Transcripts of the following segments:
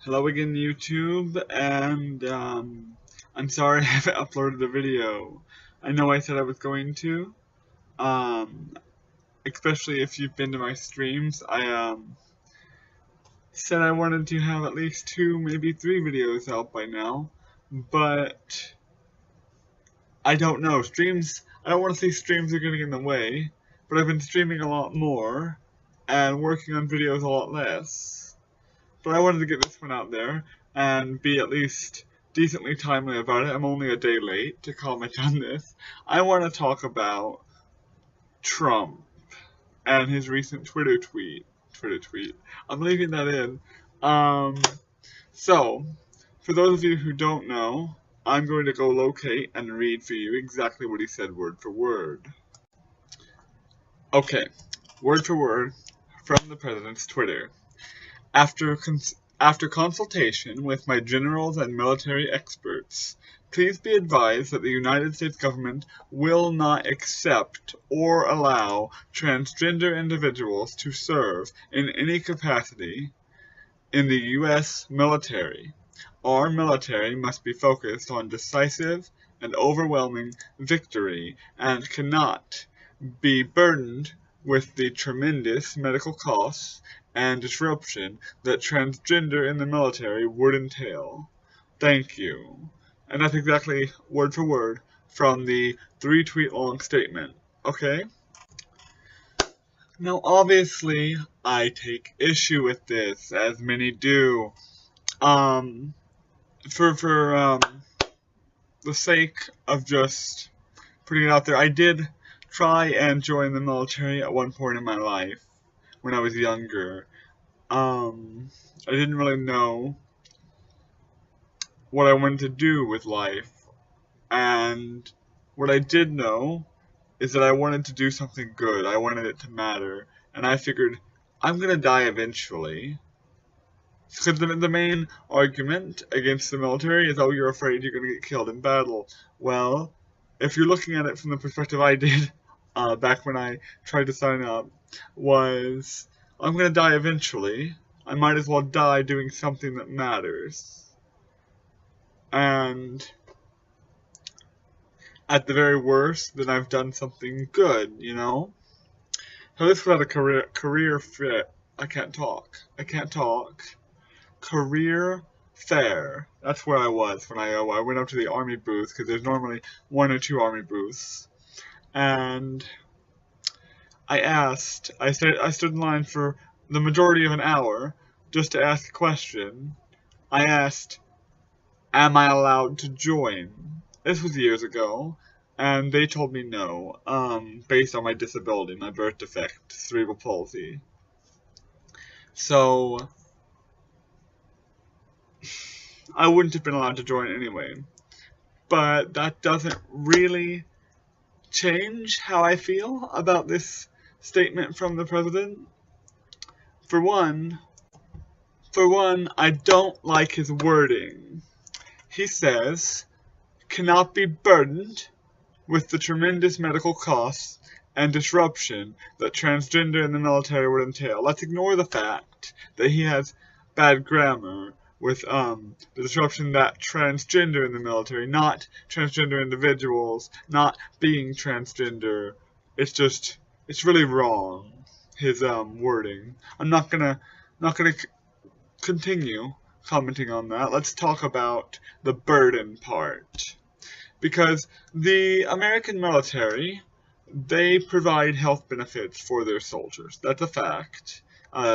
Hello again, YouTube, and I'm sorry I haven't uploaded a video. I know I said I was going to, um, especially if you've been to my streams. I said I wanted to have at least 2, maybe 3 videos out by now, but I don't know. I don't want to say streams are getting in the way, but I've been streaming a lot more and working on videos a lot less. But I wanted to get this one out there and be at least decently timely about it. I'm only a day late to comment on this. I want to talk about Trump and his recent Twitter tweet. I'm leaving that in. So, for those of you who don't know, I'm going to go locate and read for you exactly what he said word for word. Okay, word for word from the president's Twitter. After consultation with my generals and military experts, please be advised that the United States government will not accept or allow transgender individuals to serve in any capacity in the U.S. military. Our military must be focused on decisive and overwhelming victory and cannot be burdened with the tremendous medical costs and disruption that transgender in the military would entail. Thank you. And that's exactly word for word from the 3-tweet long statement. Okay? Now, obviously, I take issue with this, as many do. For the sake of just putting it out there, I did try and join the military at one point in my life when I was younger. I didn't really know what I wanted to do with life, and what I did know is that I wanted to do something good. I wanted it to matter, and I figured I'm gonna die eventually. Because the main argument against the military is, oh, you're afraid you're gonna get killed in battle. Well, if you're looking at it from the perspective I did back when I tried to sign up, was I'm gonna die eventually. I might as well die doing something that matters. And at the very worst, then I've done something good, you know? So this was at a career fit. I can't talk. Career fair. That's where I was when I went up to the army booth, because there's normally 1 or 2 army booths. And I stood in line for the majority of an hour just to ask a question. I asked, am I allowed to join? This was years ago, and they told me no, based on my disability, my birth defect, cerebral palsy. So, I wouldn't have been allowed to join anyway. But that doesn't really change how I feel about this statement from the president. For one, I don't like his wording. He says, cannot be burdened with the tremendous medical costs and disruption that transgender in the military would entail. Let's ignore the fact that he has bad grammar with the disruption that transgender in the military, not transgender individuals, not being transgender. It's really wrong, his wording. I'm not gonna continue commenting on that. Let's talk about the burden part. Because the American military, they provide health benefits for their soldiers. That's a fact.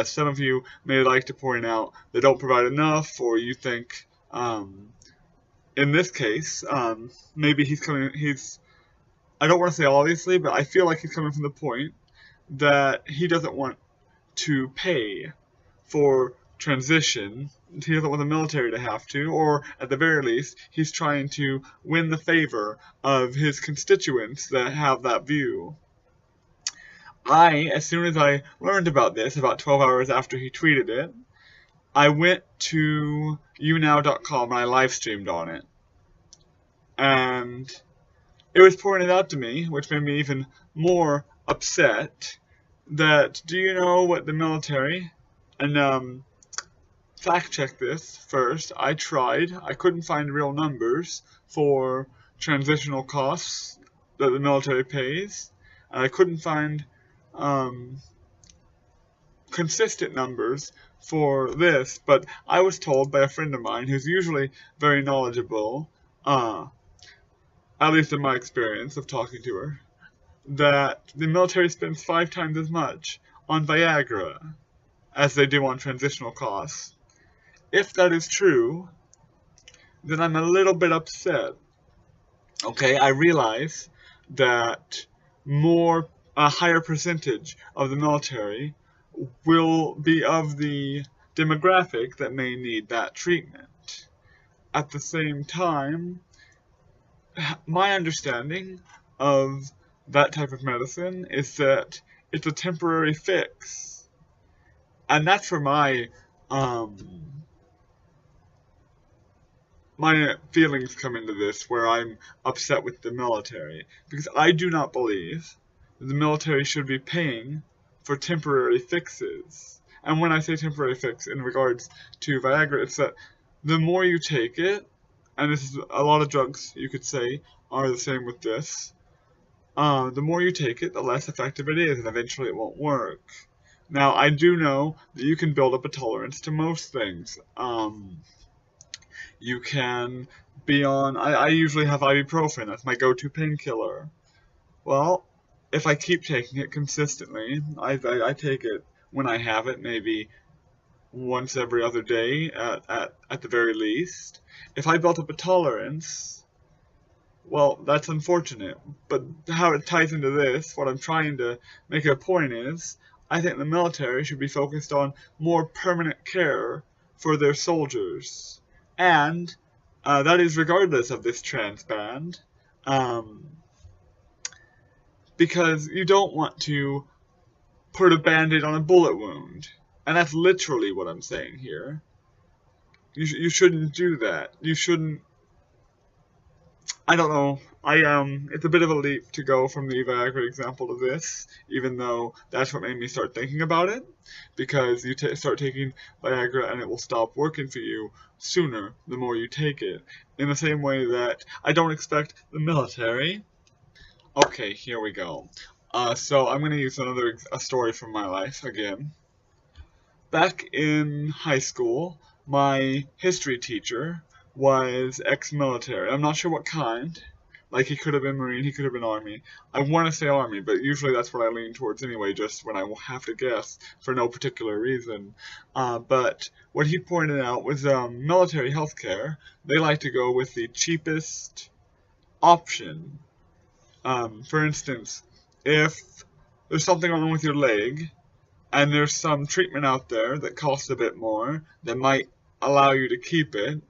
Some of you may like to point out they don't provide enough, or you think, in this case, maybe I don't want to say obviously, but I feel like he's coming from the point that he doesn't want to pay for transition. He doesn't want the military to have to, or at the very least, he's trying to win the favor of his constituents that have that view. As soon as I learned about this, about 12 hours after he tweeted it, I went to younow.com and I live streamed on it. And it was pointed out to me, which made me even more upset, that do you know what the military and fact check this first. I tried. I couldn't find real numbers for transitional costs that the military pays, and I couldn't find consistent numbers for this, but I was told by a friend of mine who's usually very knowledgeable, at least in my experience of talking to her, that the military spends 5 times as much on Viagra as they do on transitional costs. If that is true, then I'm a little bit upset. Okay, I realize that a higher percentage of the military will be of the demographic that may need that treatment. At the same time, my understanding of that type of medicine is that it's a temporary fix. And that's where my feelings come into this, where I'm upset with the military. Because I do not believe that the military should be paying for temporary fixes. And when I say temporary fix in regards to Viagra, it's that the more you take it, and this is a lot of drugs you could say are the same with this, the more you take it, the less effective it is, and eventually it won't work. Now, I do know that you can build up a tolerance to most things. You can be on, I usually have ibuprofen, that's my go-to painkiller. Well, if I keep taking it consistently, I take it when I have it, maybe once every other day at the very least. If I built up a tolerance, well, that's unfortunate. But how it ties into this, what I'm trying to make a point is, I think the military should be focused on more permanent care for their soldiers. And that is regardless of this trans ban. Because you don't want to put a band-aid on a bullet wound. And that's literally what I'm saying here. You shouldn't do that. You shouldn't... I don't know. It's a bit of a leap to go from the Viagra example to this, even though that's what made me start thinking about it. Because you start taking Viagra and it will stop working for you sooner the more you take it. In the same way that I don't expect the military... Okay, here we go. So I'm going to use a story from my life again. Back in high school, my history teacher was ex-military. I'm not sure what kind. Like, he could have been Marine, he could have been Army. I want to say Army, but usually that's what I lean towards anyway, just when I have to guess for no particular reason. But what he pointed out was military healthcare, they like to go with the cheapest option. For instance, if there's something wrong with your leg, and there's some treatment out there that costs a bit more, that might allow you to keep it,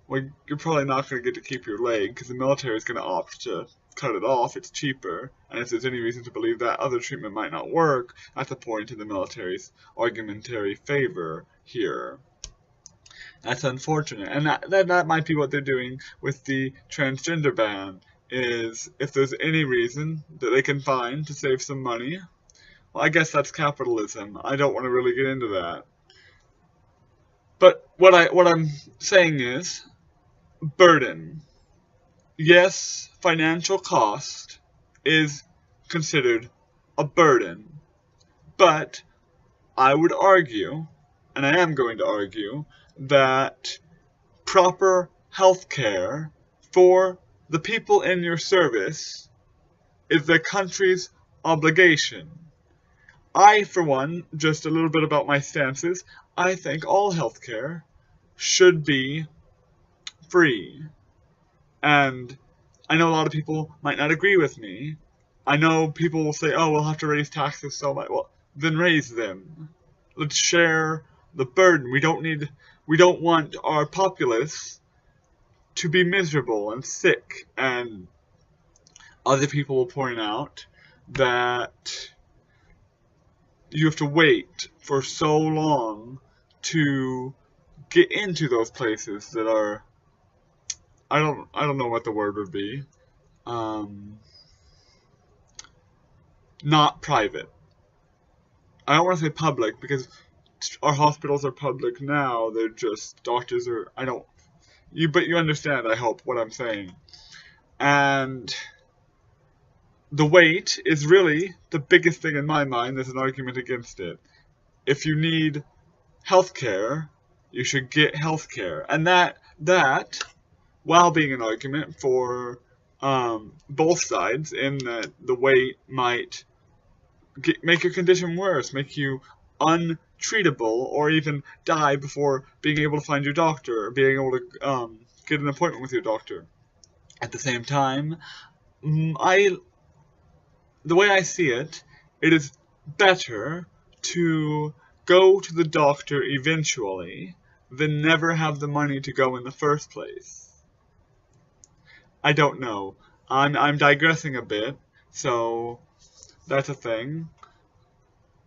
well, you're probably not going to get to keep your leg, because the military is going to opt to cut it off, it's cheaper, and if there's any reason to believe that other treatment might not work, that's a point in the military's argumentary favor here. That's unfortunate, and that might be what they're doing with the transgender ban, is if there's any reason that they can find to save some money, well, I guess that's capitalism. I don't want to really get into that. But what I'm saying is, burden. Yes, financial cost is considered a burden, but I would argue, and I am going to argue, that proper health care for the people in your service is the country's obligation. I, for one, just a little bit about my stances, I think all healthcare should be free. And I know a lot of people might not agree with me. I know people will say, oh, we'll have to raise taxes so much. Well, then raise them. Let's share the burden. We don't want our populace to be miserable and sick, and other people will point out that you have to wait for so long to get into those places that are, I don't know what the word would be, not private. I don't want to say public, because our hospitals are public now. They're just doctors are. But you understand, I hope, what I'm saying. And the wait is really the biggest thing in my mind. There's an argument against it. If you need healthcare, you should get healthcare, and that while being an argument for both sides, in that the wait might make your condition worse, make you untreatable, or even die before being able to find your doctor, or being able to get an appointment with your doctor. At the same time, the way I see it, it is better to go to the doctor eventually than never have the money to go in the first place. I don't know. I'm digressing a bit, so that's a thing.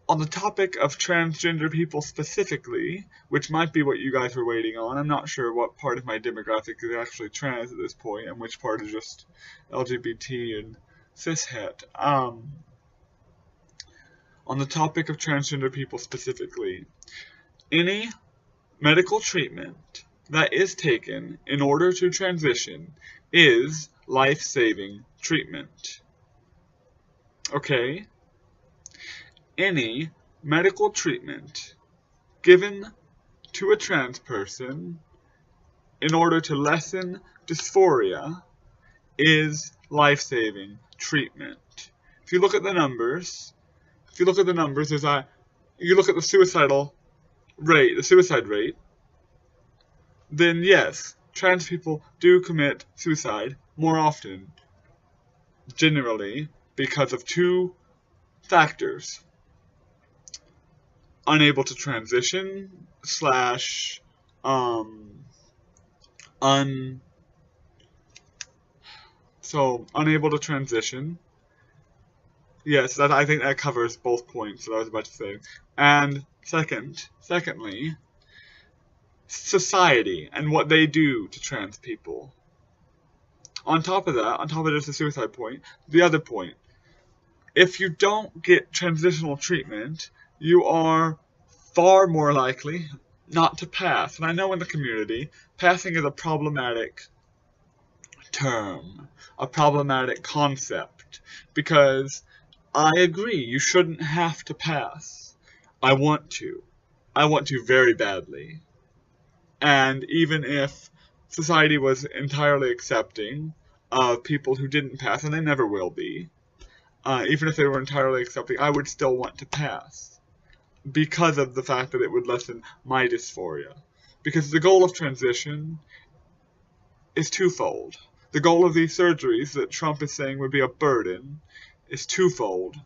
On the topic of transgender people specifically, which might be what you guys were waiting on, I'm not sure what part of my demographic is actually trans at this point, and which part is just LGBT and cishet. On the topic of transgender people specifically, any medical treatment that is taken in order to transition is life-saving treatment. Okay? Any medical treatment given to a trans person in order to lessen dysphoria is life-saving treatment. If you look at the numbers, you look at the suicide rate, then yes, trans people do commit suicide more often, generally, because of two factors. Unable to transition, unable to transition. Yes, I think that covers both points that I was about to say. And secondly, society and what they do to trans people. On top of just the suicide point, the other point, if you don't get transitional treatment, you are far more likely not to pass. And I know in the community, passing is a problematic term, a problematic concept, because I agree, you shouldn't have to pass. I want to very badly. And even if society was entirely accepting of people who didn't pass, and they never will be, even if they were entirely accepting, I would still want to pass, because of the fact that it would lessen my dysphoria. Because the goal of transition is twofold. The goal of these surgeries that Trump is saying would be a burden is twofold.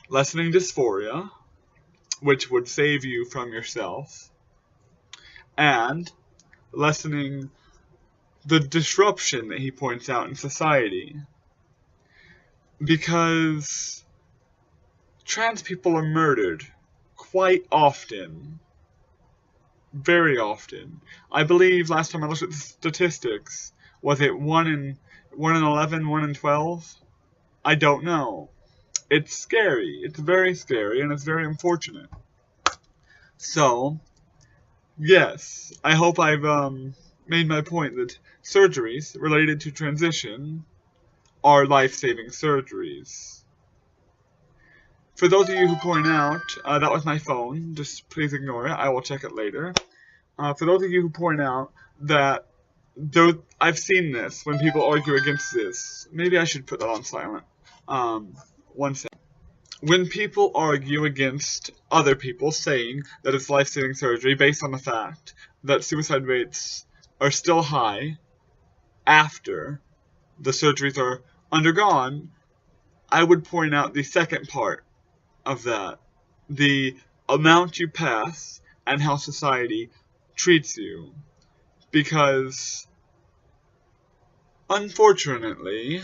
Lessening dysphoria, which would save you from yourself, and lessening the disruption that he points out in society. Because trans people are murdered quite often. Very often. I believe last time I looked at the statistics, was it 1 in 11, 1 in 12? I don't know. It's scary. It's very scary, and it's very unfortunate. So, yes, I hope I've made my point that surgeries related to transition are life-saving surgeries. For those of you who point out, that was my phone, just please ignore it, I will check it later. For those of you who point out that I've seen this when people argue against this. Maybe I should put that on silent. One second. When people argue against other people saying that it's life-saving surgery based on the fact that suicide rates are still high after the surgeries are undergone, I would point out the second part of that. The amount you pass and how society treats you. Because, unfortunately,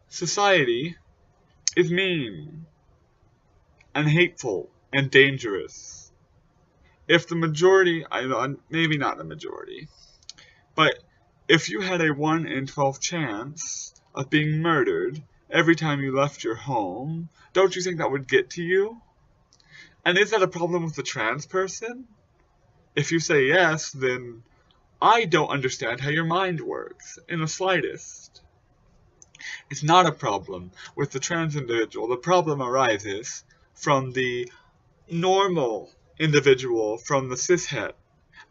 society is mean and hateful and dangerous. If the majority, maybe not the majority, but if you had a 1 in 12 chance of being murdered every time you left your home, don't you think that would get to you? And is that a problem with the trans person? If you say yes, then I don't understand how your mind works in the slightest. It's not a problem with the trans individual. The problem arises from the normal individual, from the cishet.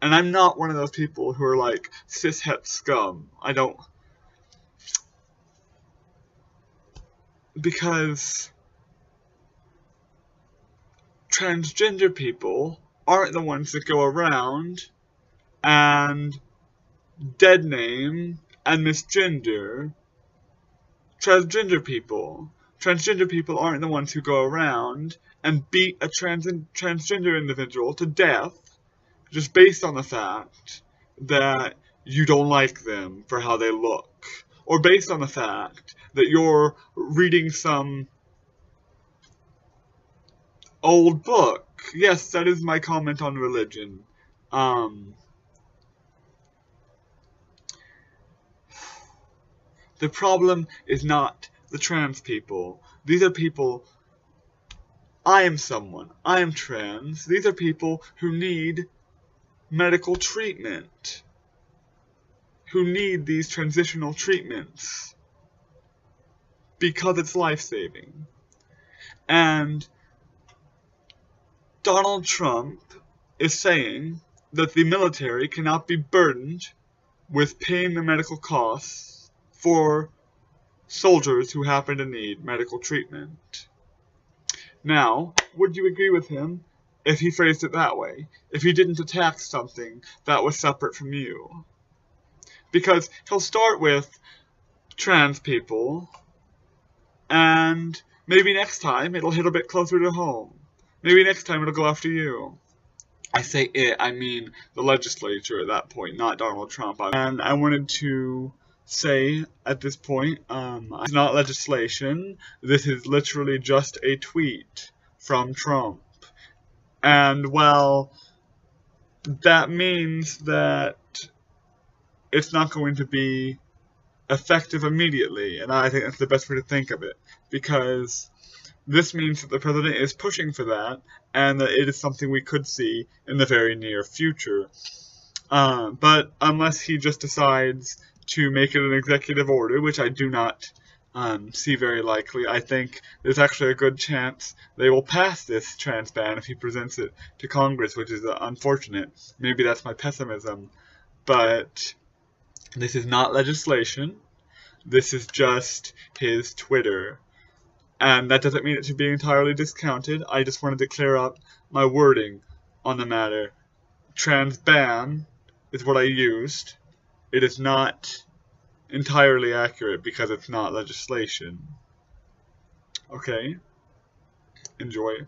And I'm not one of those people who are like cishet scum. I don't. Because transgender people aren't the ones that go around and dead name and misgender transgender people. Transgender people aren't the ones who go around and beat a transgender individual to death just based on the fact that you don't like them for how they look, or based on the fact that you're reading some old book. Yes, that is my comment on religion. The problem is not the trans people. These are people. I am someone. I am trans. These are people who need medical treatment, who need these transitional treatments because it's life-saving. And Donald Trump is saying that the military cannot be burdened with paying the medical costs for soldiers who happen to need medical treatment. Now, would you agree with him if he phrased it that way? If he didn't attack something that was separate from you? Because he'll start with trans people, and maybe next time it'll hit a bit closer to home. Maybe next time it'll go after you. I say it, I mean the legislature at that point, not Donald Trump. And I wanted to say at this point, it's not legislation. This is literally just a tweet from Trump. And, well, that means that it's not going to be effective immediately. And I think that's the best way to think of it. Because this means that the president is pushing for that, and that it is something we could see in the very near future. But unless he just decides to make it an executive order, which I do not see very likely, I think there's actually a good chance they will pass this trans ban if he presents it to Congress, which is unfortunate. Maybe that's my pessimism. But this is not legislation. This is just his Twitter. And that doesn't mean it should be entirely discounted. I just wanted to clear up my wording on the matter. Trans ban is what I used. It is not entirely accurate because it's not legislation. Okay? Enjoy.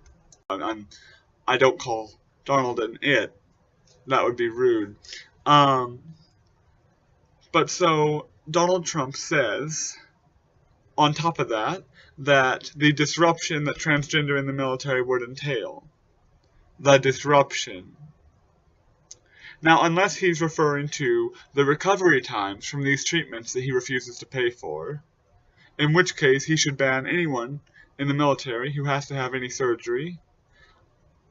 I don't call Donald an it. That would be rude. But so, Donald Trump says, on top of that, that the disruption that transgender in the military would entail. The disruption. Now, unless he's referring to the recovery times from these treatments that he refuses to pay for, in which case he should ban anyone in the military who has to have any surgery.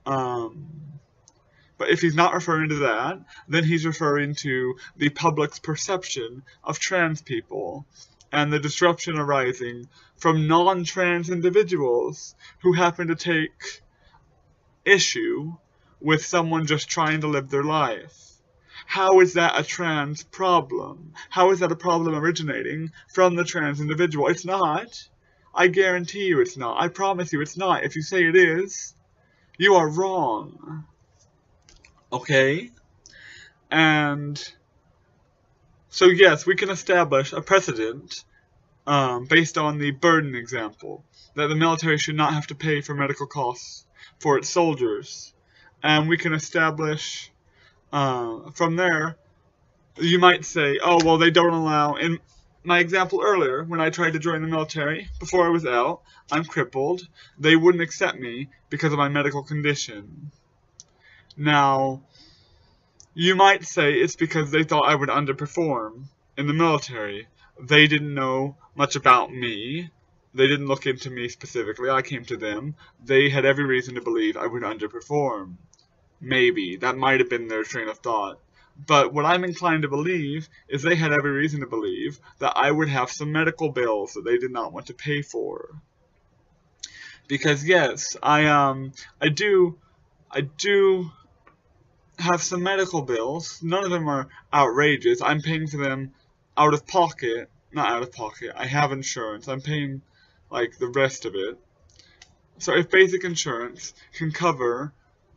But if he's not referring to that, then he's referring to the public's perception of trans people and the disruption arising from non-trans individuals who happen to take issue with someone just trying to live their life. How is that a trans problem? How is that a problem originating from the trans individual? It's not. I guarantee you it's not. I promise you it's not. If you say it is, you are wrong. Okay? And so yes, we can establish a precedent based on the burden example, that the military should not have to pay for medical costs for its soldiers. And we can establish, from there, you might say, oh, well, they don't allow, in my example earlier, when I tried to join the military, before I was out, I'm crippled, they wouldn't accept me because of my medical condition. Now, you might say it's because they thought I would underperform in the military. They didn't know much about me. They didn't look into me specifically. I came to them. They had every reason to believe I would underperform. Maybe. That might have been their train of thought. But what I'm inclined to believe is they had every reason to believe that I would have some medical bills that they did not want to pay for. Because yes, I do have some medical bills. None of them are outrageous. I'm paying for them out of pocket. Not out of pocket. I have insurance. I'm paying like the rest of it. So if basic insurance can cover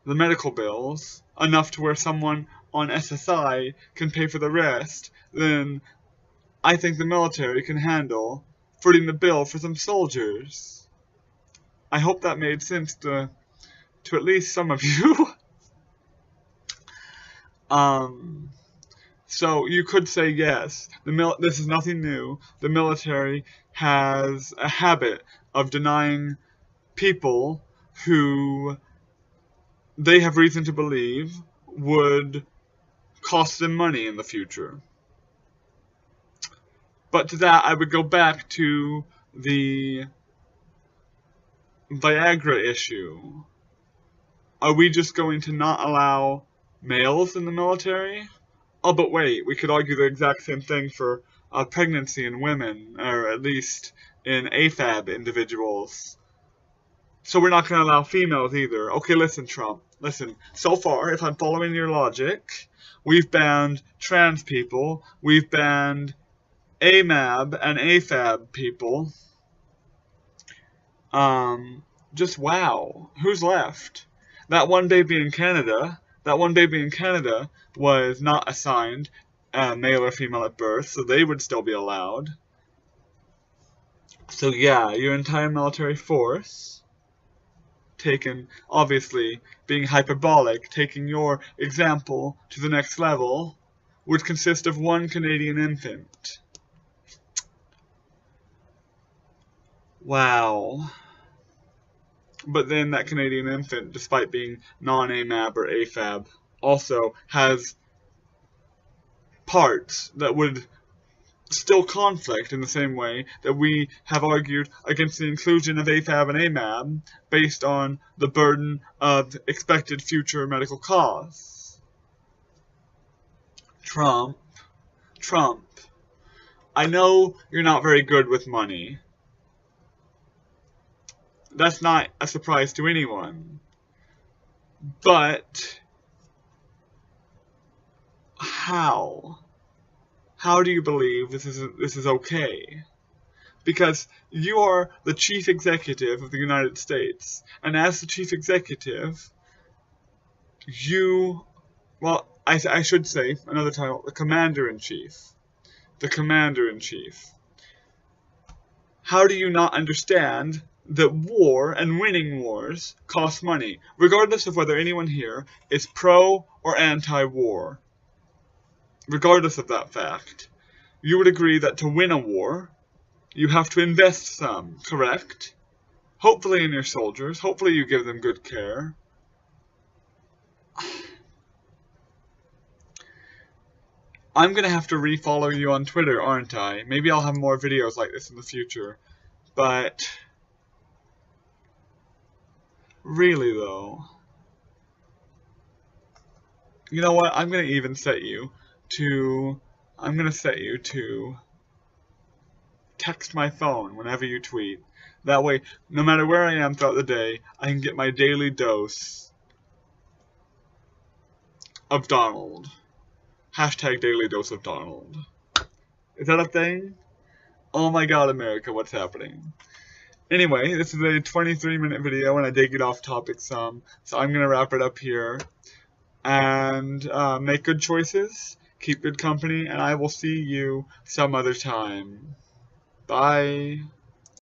the medical bills enough to where someone on SSI can pay for the rest, then I think the military can handle footing the bill for some soldiers. I hope that made sense to at least some of you. So you could say yes, this is nothing new. The military has a habit of denying people who they have reason to believe would cost them money in the future. But to that, I would go back to the Viagra issue. Are we just going to not allow males in the military? Oh, but wait, we could argue the exact same thing for pregnancy in women, or at least in AFAB individuals. So we're not going to allow females either. Okay, listen, Trump. Listen, so far, if I'm following your logic, we've banned trans people, we've banned AMAB and AFAB people. Just wow. Who's left? That one baby in Canada was not assigned male or female at birth, so they would still be allowed. So yeah, your entire military force, taken, obviously, being hyperbolic, taking your example to the next level, would consist of one Canadian infant. Wow. But then that Canadian infant, despite being non-AMAB or AFAB, also has parts that would still conflict in the same way that we have argued against the inclusion of AFAB and AMAB based on the burden of expected future medical costs. Trump, I know you're not very good with money. That's not a surprise to anyone. But how? How do you believe this is okay? Because you are the chief executive of the United States, and as the chief executive, I should say another title, the commander-in-chief. The commander-in-chief. How do you not understand that war and winning wars cost money, regardless of whether anyone here is pro or anti-war? Regardless of that fact, you would agree that to win a war, you have to invest some, correct? Hopefully in your soldiers, hopefully you give them good care. I'm gonna have to re-follow you on Twitter, aren't I? Maybe I'll have more videos like this in the future, but really though, you know what, I'm gonna set you to text my phone whenever you tweet. That way, no matter where I am throughout the day, I can get my daily dose of Donald. Hashtag daily dose of Donald. Is that a thing? Oh my god, America, what's happening? Anyway, this is a 23-minute video and I did get off topic some, so I'm gonna wrap it up here. And make good choices, keep good company, and I will see you some other time. Bye.